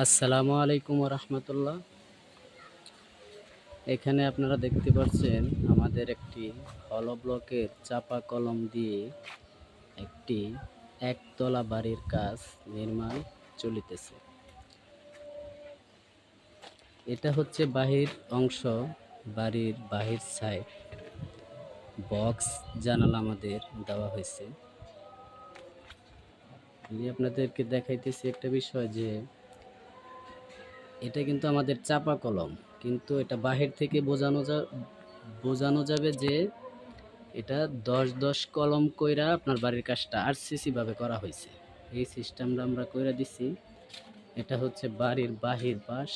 আসসালামু আলাইকুম রহমতুল্লাহ। এখানে আপনারা দেখতে পাচ্ছেন আমাদের একটি হলো ব্লকের চাপা কলম দিয়ে একটি একতলা বাড়ির কাজ নির্মাণ চলিতেছে। এটা হচ্ছে বাহির অংশ, বাড়ির বাহির সাইড বক্স জানালা আমাদের দেওয়া হয়েছে। আমি আপনাদেরকে দেখাইতেছি একটা বিষয় যে এটা কিন্তু আমাদের চাপা কলম, কিন্তু এটা বাহির থেকে বোঝানো যাবে যে এটা 10-10 কলম কইরা আপনার বাড়ির কাজটা আরসিসি ভাবে করা হয়েছে। এই সিস্টেমটা আমরা কইরা দিছি। এটা হচ্ছে বাড়ির বাহির পাশ।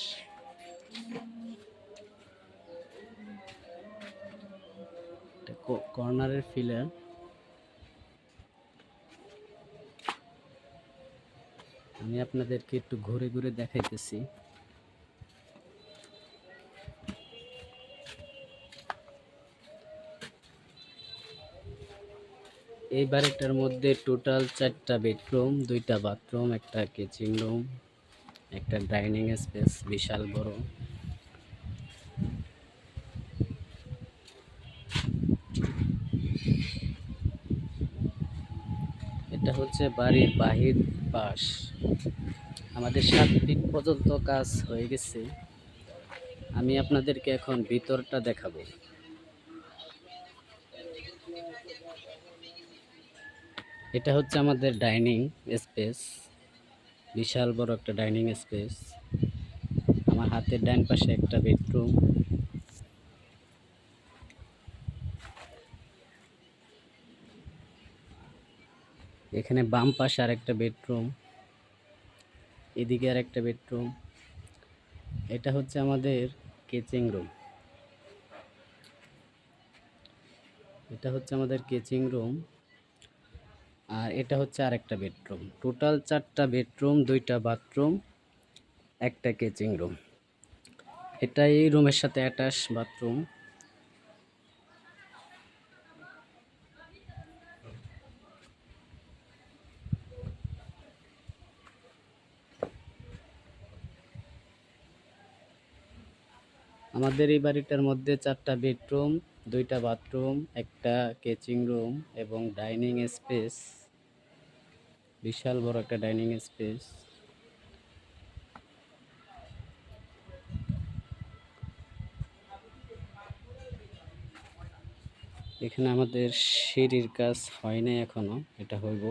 কর্নারের ফিলার। আমি আপনাদেরকে একটু ঘুরে ঘুরে দেখাইতেছি। এই বাড়িটার মধ্যে টোটাল 4টা বেডরুম, 2টা বাথরুম, একটা কিচেন রুম, একটা ডাইনিং স্পেস বিশাল বড়। এটা হচ্ছে বাড়ির বাহির পাশ। আমাদের 7 ফিট পর্যন্ত কাজ হয়ে গেছে। আমি আপনাদেরকে এখন ভিতরটা দেখাবো। এটা হচ্ছে আমাদের ডাইনিং স্পেস, বিশাল বড় একটা ডাইনিং স্পেস। আমার হাতের ডান পাশে একটা বেডরুম, এখানে বাম পাশে আর একটা বেডরুম, এদিকে আর একটা বেডরুম। এটা হচ্ছে আমাদের কিচেন রুম। এটা হচ্ছে আমাদের কিচেন রুম, আর এটা হচ্ছে আরেকটা বেডরুম। টোটাল 4টা বেডরুম, 2টা বাথরুম, একটা কিচেন রুম। এটা এই রুমের সাথে অ্যাটাচ বাথরুম। আমাদের এই বাড়িটার মধ্যে 4টা বেডরুম, 2টা বাথরুম, একটা কিচেন রুম এবং ডাইনিং স্পেস, বিশাল বড় একটা ডাইনিং স্পেস। এখানে আমাদের সিঁড়ির কাজ হয় নাই এখনো, এটা হইব।